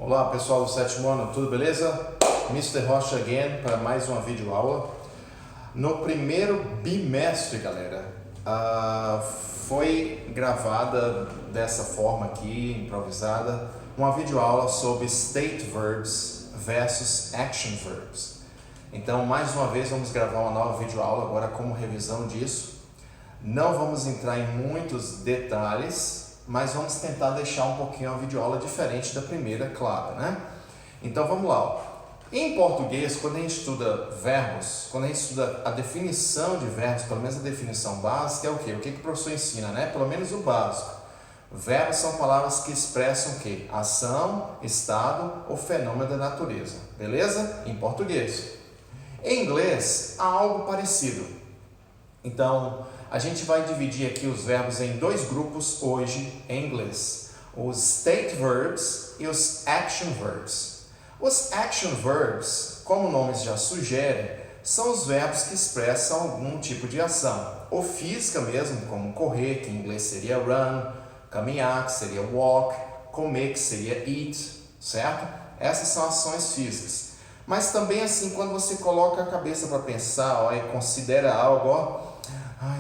Olá pessoal do sétimo ano, tudo beleza? Mr. Rocha again para mais uma videoaula. No primeiro bimestre, galera, foi gravada dessa forma aqui, improvisada, uma videoaula sobre state verbs versus action verbs. Então, mais uma vez, vamos gravar uma nova videoaula agora como revisão disso. Não vamos entrar em muitos detalhes, mas vamos tentar deixar um pouquinho a videoaula diferente da primeira, claro, né? Então vamos lá. Ó. Em português, quando a gente estuda verbos, quando a gente estuda a definição de verbos, pelo menos a definição básica, é o quê? O que o professor ensina, né? Pelo menos o básico. Verbos são palavras que expressam o quê? Ação, estado ou fenômeno da natureza, beleza? Em português. Em inglês, há algo parecido. Então, a gente vai dividir aqui os verbos em dois grupos hoje em inglês. Os state verbs e os action verbs. Os action verbs, como o nome já sugere, são os verbos que expressam algum tipo de ação. Ou física mesmo, como correr, que em inglês seria run, caminhar, que seria walk, comer, que seria eat, certo? Essas são ações físicas. Mas também assim, quando você coloca a cabeça para pensar, ó, e considera algo, ó,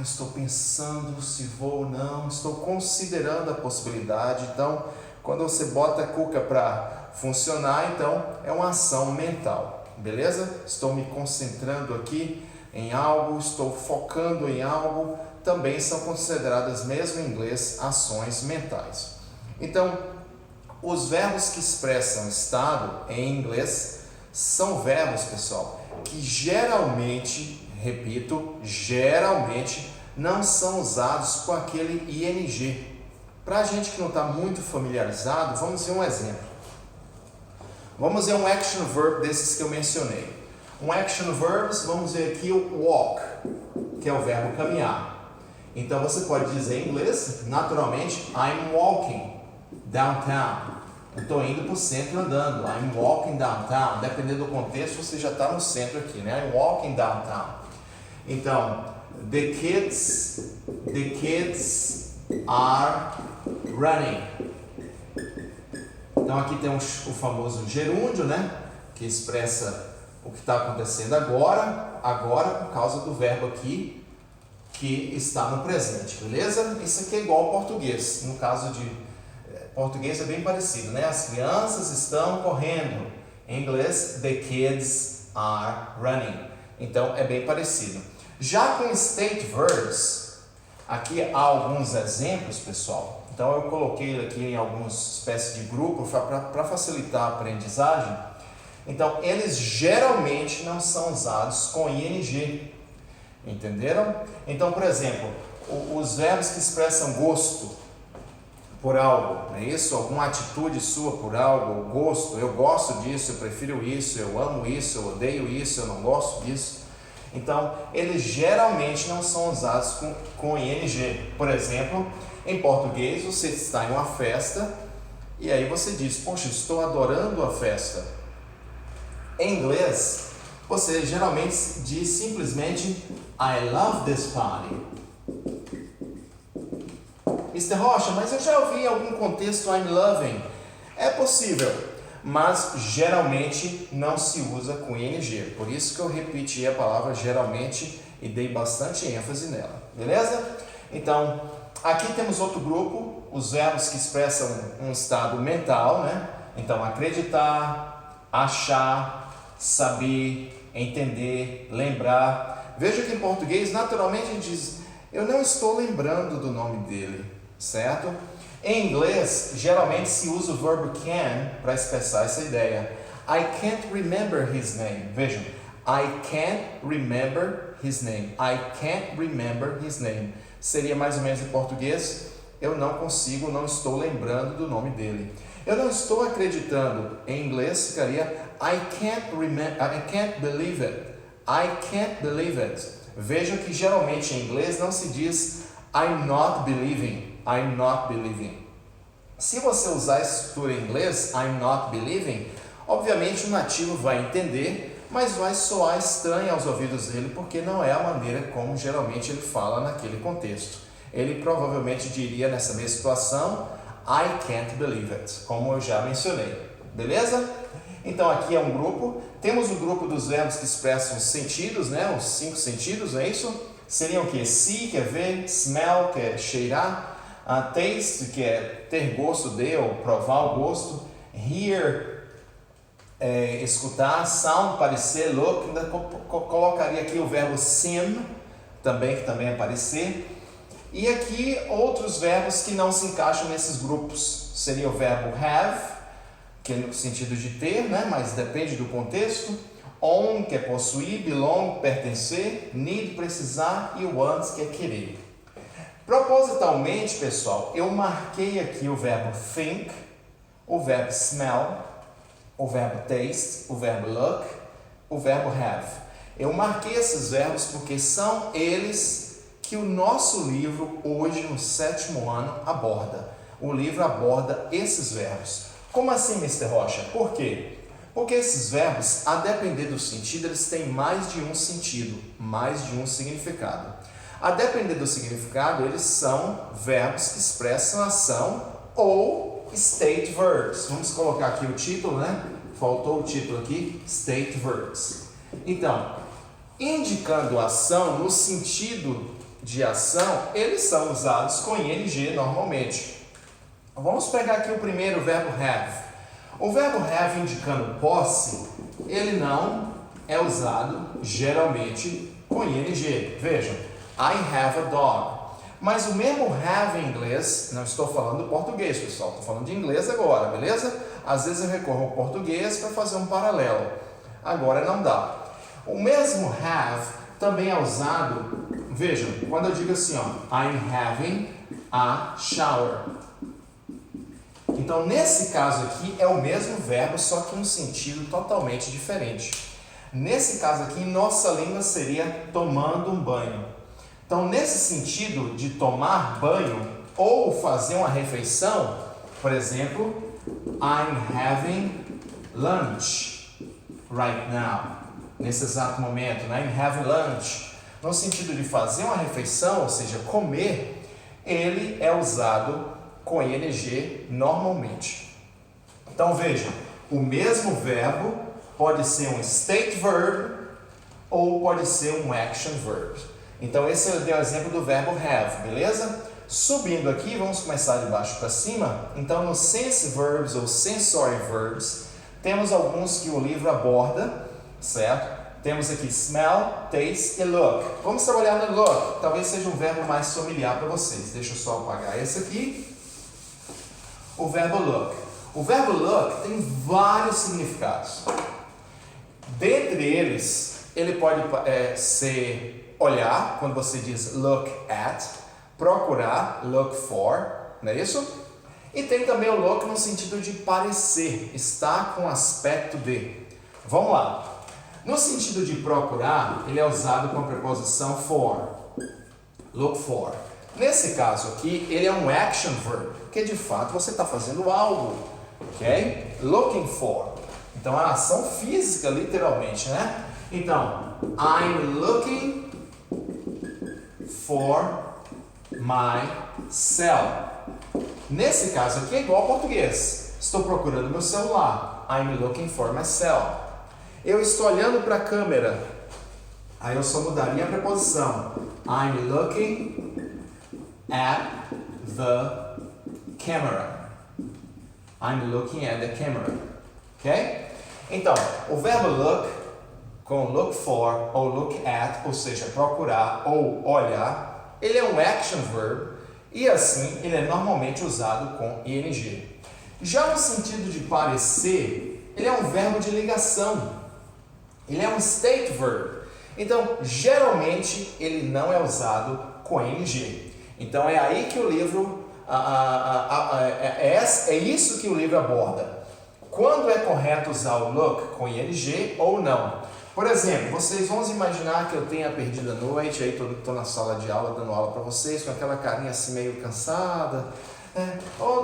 estou pensando se vou ou não, estou considerando a possibilidade. Então, quando você bota a cuca para funcionar, então é uma ação mental, beleza? Estou me concentrando aqui em algo, estou focando em algo, também são consideradas, mesmo em inglês, ações mentais. Então, os verbos que expressam estado em inglês são verbos, pessoal, que geralmente, repito, geralmente não são usados com aquele ing. Para a gente que não está muito familiarizado, vamos ver um exemplo. Vamos ver um action verb desses que eu mencionei. Um action verbs, vamos ver aqui o walk, que é o verbo caminhar. Então você pode dizer em inglês, naturalmente, I'm walking downtown. Eu estou indo para o centro andando. I'm walking downtown. Dependendo do contexto, você já está no centro aqui, né? I'm walking downtown. Então, the kids are running. Então aqui tem o famoso gerúndio, né? Que expressa o que está acontecendo agora por causa do verbo aqui que está no presente, beleza? Isso aqui é igual ao português. No caso de português é bem parecido, né? As crianças estão correndo. Em inglês, the kids are running. Então é bem parecido. Já com state verbs, aqui há alguns exemplos, pessoal. Então eu coloquei aqui em algumas espécies de grupo para facilitar a aprendizagem. Então eles geralmente não são usados com ing. Entenderam? Então, por exemplo, os verbos que expressam gosto por algo, não é isso? Alguma atitude sua por algo, gosto, eu gosto disso, eu prefiro isso, eu amo isso, eu odeio isso, eu não gosto disso. Então, eles geralmente não são usados com ing. Por exemplo, em português, você está em uma festa e aí você diz, poxa, estou adorando a festa. Em inglês, você geralmente diz simplesmente, I love this party. Mr. Rocha, mas eu já ouvi em algum contexto I'm loving. É possível, mas geralmente não se usa com ing. Por isso que eu repeti a palavra geralmente e dei bastante ênfase nela, beleza? Então, aqui temos outro grupo, os verbos que expressam um estado mental, né? Então, acreditar, achar, saber, entender, lembrar. Veja que em português, naturalmente, a gente diz, eu não estou lembrando do nome dele, certo? Em inglês, geralmente se usa o verbo can para expressar essa ideia. I can't remember his name. Vejam, I can't remember his name. I can't remember his name. Seria mais ou menos em português, eu não consigo, não estou lembrando do nome dele. Eu não estou acreditando. Em inglês ficaria I can't believe it. I can't believe it. Veja que geralmente em inglês não se diz I'm not believing. I'm not believing. Se você usar essa estrutura em inglês, I'm not believing, obviamente o nativo vai entender, mas vai soar estranho aos ouvidos dele, porque não é a maneira como geralmente ele fala naquele contexto. Ele provavelmente diria nessa mesma situação, I can't believe it, como eu já mencionei. beleza? Então aqui é um grupo, temos o grupo dos verbos que expressam os sentidos, né? Os 5 sentidos, é isso? Seriam o que? See, que é ver, smell, que é cheirar, taste, que é ter gosto de ou provar o gosto, hear, escutar, sound, parecer, look, ainda colocaria aqui o verbo seem, também, que também é parecer. E aqui outros verbos que não se encaixam nesses grupos, seria o verbo have, que é no sentido de ter, né? Mas depende do contexto. Own, que é possuir, belong, pertencer, need, precisar, e want, que é querer. Propositalmente, pessoal, eu marquei aqui o verbo think, o verbo smell, o verbo taste, o verbo look, o verbo have. Eu marquei esses verbos porque são eles que o nosso livro, hoje no 7º ano, aborda. O livro aborda esses verbos. Como assim, Mr. Rocha? Por quê? Porque esses verbos, a depender do sentido, eles têm mais de um sentido, mais de um significado. A depender do significado, eles são verbos que expressam ação ou state verbs. Vamos colocar aqui o título, né? Faltou o título aqui, state verbs. Então, indicando ação no sentido de ação, eles são usados com ing normalmente. Vamos pegar aqui o primeiro, o verbo have. O verbo have indicando posse, ele não é usado geralmente com ing. Vejam, I have a dog. Mas o mesmo have em inglês, não estou falando do português, pessoal, estou falando de inglês agora, beleza? Às vezes eu recorro ao português para fazer um paralelo. Agora não dá. O mesmo have também é usado, vejam, quando eu digo assim, ó, I'm having a shower. Então, nesse caso aqui, é o mesmo verbo, só que em um sentido totalmente diferente. Nesse caso aqui, em nossa língua seria tomando um banho. Então, nesse sentido de tomar banho ou fazer uma refeição, por exemplo, I'm having lunch right now. Nesse exato momento, né? I'm having lunch. No sentido de fazer uma refeição, ou seja, comer, ele é usado com ing normalmente. Então vejam, o mesmo verbo pode ser um state verb ou pode ser um action verb. Então esse é o exemplo do verbo have, beleza? Subindo aqui, vamos começar de baixo para cima. Então nos sense verbs ou sensory verbs, temos alguns que o livro aborda, certo? Temos aqui smell, taste e look. Vamos trabalhar no look, talvez seja um verbo mais familiar para vocês. Deixa eu só apagar esse aqui. O verbo look. O verbo look tem vários significados. Dentre eles, ele pode ser olhar, quando você diz look at, procurar, look for, não é isso? E tem também o look no sentido de parecer, estar com aspecto de. Vamos lá. No sentido de procurar, ele é usado com a preposição for. Look for. Nesse caso aqui, ele é um action verb, porque de fato você está fazendo algo, ok? Looking for. Então, a ação física, literalmente, né? Então, I'm looking for my cell. Nesse caso aqui é igual ao português. Estou procurando meu celular. I'm looking for my cell. Eu estou olhando para a câmera. Aí eu só mudaria a preposição. I'm looking at the camera. I'm looking at the camera. Ok? Então, o verbo look com look for ou look at, ou seja, procurar ou olhar, ele é um action verb e assim ele é normalmente usado com ing. Já no sentido de parecer, ele é um verbo de ligação. Ele é um state verb. Então, geralmente, ele não é usado com ing. Então, é aí que o livro, é isso que o livro aborda. Quando é correto usar o look com ing ou não. Por exemplo, vocês vão imaginar que eu tenha perdido a noite, aí estou na sala de aula, dando aula para vocês, com aquela carinha assim meio cansada.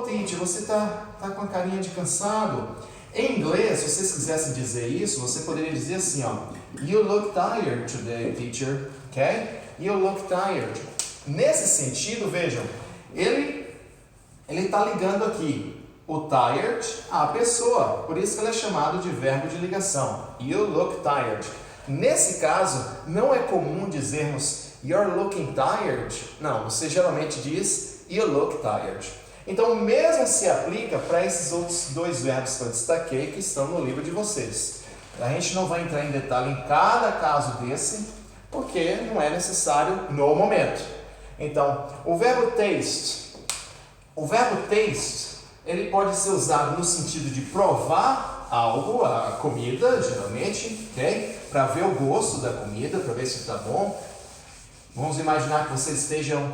Tite, você tá com a carinha de cansado. Em inglês, se vocês quisessem dizer isso, você poderia dizer assim, ó, You look tired today, teacher. Ok? You look tired. Nesse sentido, vejam, ele está ligando aqui o tired a pessoa, por isso que ele é chamado de verbo de ligação. You look tired. Nesse caso, não é comum dizermos you're looking tired. Não, você geralmente diz you look tired. Então, o mesmo se aplica para esses outros dois verbos que eu destaquei que estão no livro de vocês. A gente não vai entrar em detalhe em cada caso desse, porque não é necessário no momento. Então, o verbo taste. O verbo taste, ele pode ser usado no sentido de provar algo, a comida, geralmente, ok? Para ver o gosto da comida, para ver se está bom. Vamos imaginar que vocês estejam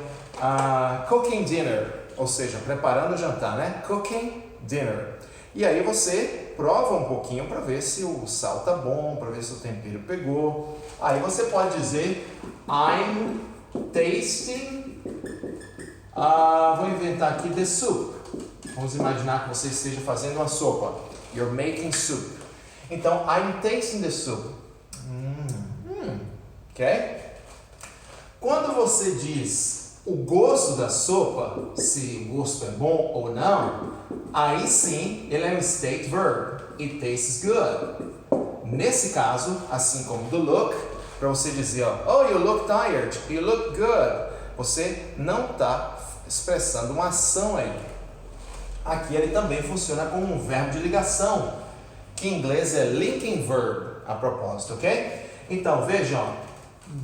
cooking dinner, ou seja, preparando o jantar, né? Cooking dinner. E aí você prova um pouquinho para ver se o sal está bom, para ver se o tempero pegou. Aí você pode dizer I'm tasting, vou inventar aqui the soup. Vamos imaginar que você esteja fazendo uma sopa. You're making soup. Então, I'm tasting the soup. Ok? Quando você diz o gosto da sopa, se o gosto é bom ou não, aí sim ele é um state verb. It tastes good. Nesse caso, assim como do look, para você dizer, oh, you look tired, you look good, você não está expressando uma ação aí. Aqui ele também funciona como um verbo de ligação, que em inglês é linking verb, a propósito, ok? Então, vejam,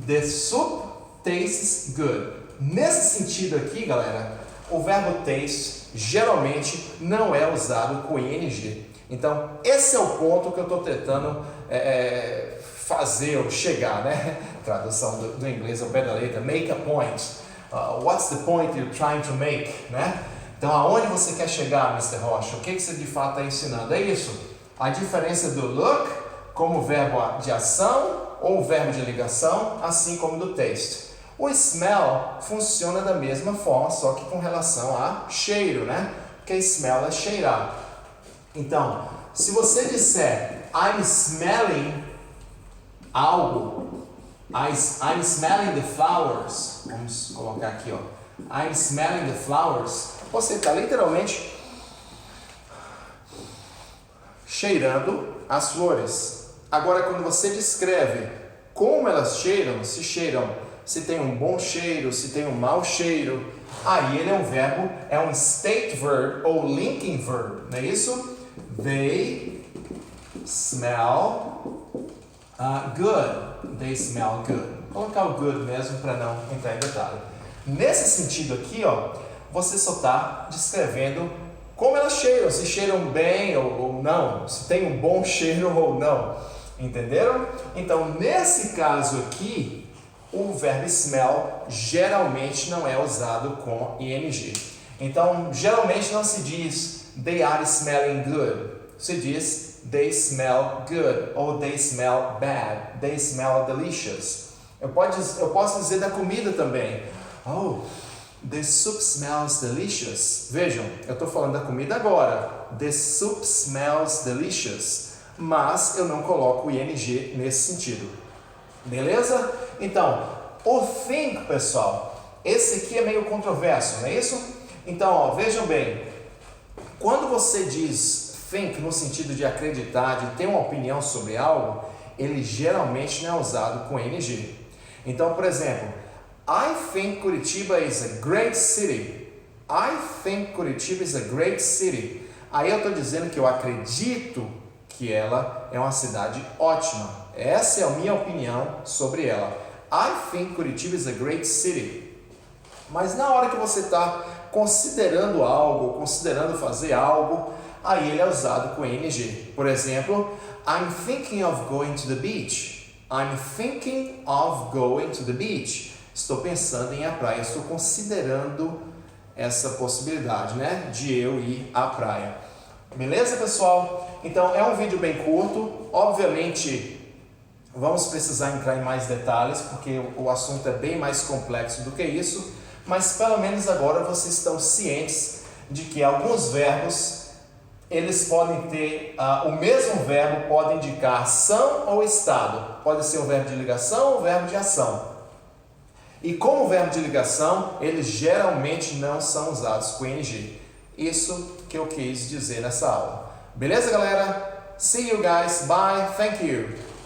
the soup tastes good. Nesse sentido aqui, galera, o verbo taste geralmente não é usado com ing. Então, esse é o ponto que eu estou tentando fazer ou chegar, né? Tradução do inglês ao pé da letra, make a point. What's the point you're trying to make, né? Então, aonde você quer chegar, Mr. Rocha? O que você de fato está ensinando? É isso. A diferença do look como verbo de ação ou verbo de ligação, assim como do taste. O smell funciona da mesma forma, só que com relação a cheiro, né? Porque smell é cheirar. Então, se você disser I'm smelling algo, I'm smelling the flowers, vamos colocar aqui, I'm smelling the flowers, você está literalmente cheirando as flores. Agora, quando você descreve como elas cheiram, se tem um bom cheiro, se tem um mau cheiro, aí ele é um verbo, é um state verb ou linking verb, não é isso? They smell good. They smell good. Vou colocar o good mesmo para não entrar em detalhe. Nesse sentido aqui, você só está descrevendo como elas cheiram, se cheiram bem ou não, se tem um bom cheiro ou não. Entenderam? Então, nesse caso aqui, o verbo smell geralmente não é usado com ing. Então, geralmente não se diz they are smelling good. Se diz they smell good ou they smell bad, they smell delicious. Eu posso dizer da comida também. Oh, the soup smells delicious. Vejam, eu estou falando da comida agora. The soup smells delicious. Mas eu não coloco o ing nesse sentido. Beleza? Então, o think, pessoal, esse aqui é meio controverso, não é isso? Então, vejam bem, quando você diz think no sentido de acreditar, de ter uma opinião sobre algo, ele geralmente não é usado com ing. Então, por exemplo, I think Curitiba is a great city. I think Curitiba is a great city. Aí eu estou dizendo que eu acredito que ela é uma cidade ótima. Essa é a minha opinião sobre ela. I think Curitiba is a great city. Mas na hora que você está considerando algo, considerando fazer algo, aí ele é usado com ing. Por exemplo, I'm thinking of going to the beach. I'm thinking of going to the beach. Estou pensando em ir à praia. Estou considerando essa possibilidade, né? De eu ir à praia. Beleza, pessoal? Então, é um vídeo bem curto. Obviamente, vamos precisar entrar em mais detalhes, porque o assunto é bem mais complexo do que isso. Mas, pelo menos agora, vocês estão cientes de que alguns verbos, eles podem ter, o mesmo verbo pode indicar ação ou estado. Pode ser um verbo de ligação ou um verbo de ação. E como verbo de ligação, eles geralmente não são usados com ing. Isso que eu quis dizer nessa aula. Beleza, galera? See you guys. Bye. Thank you.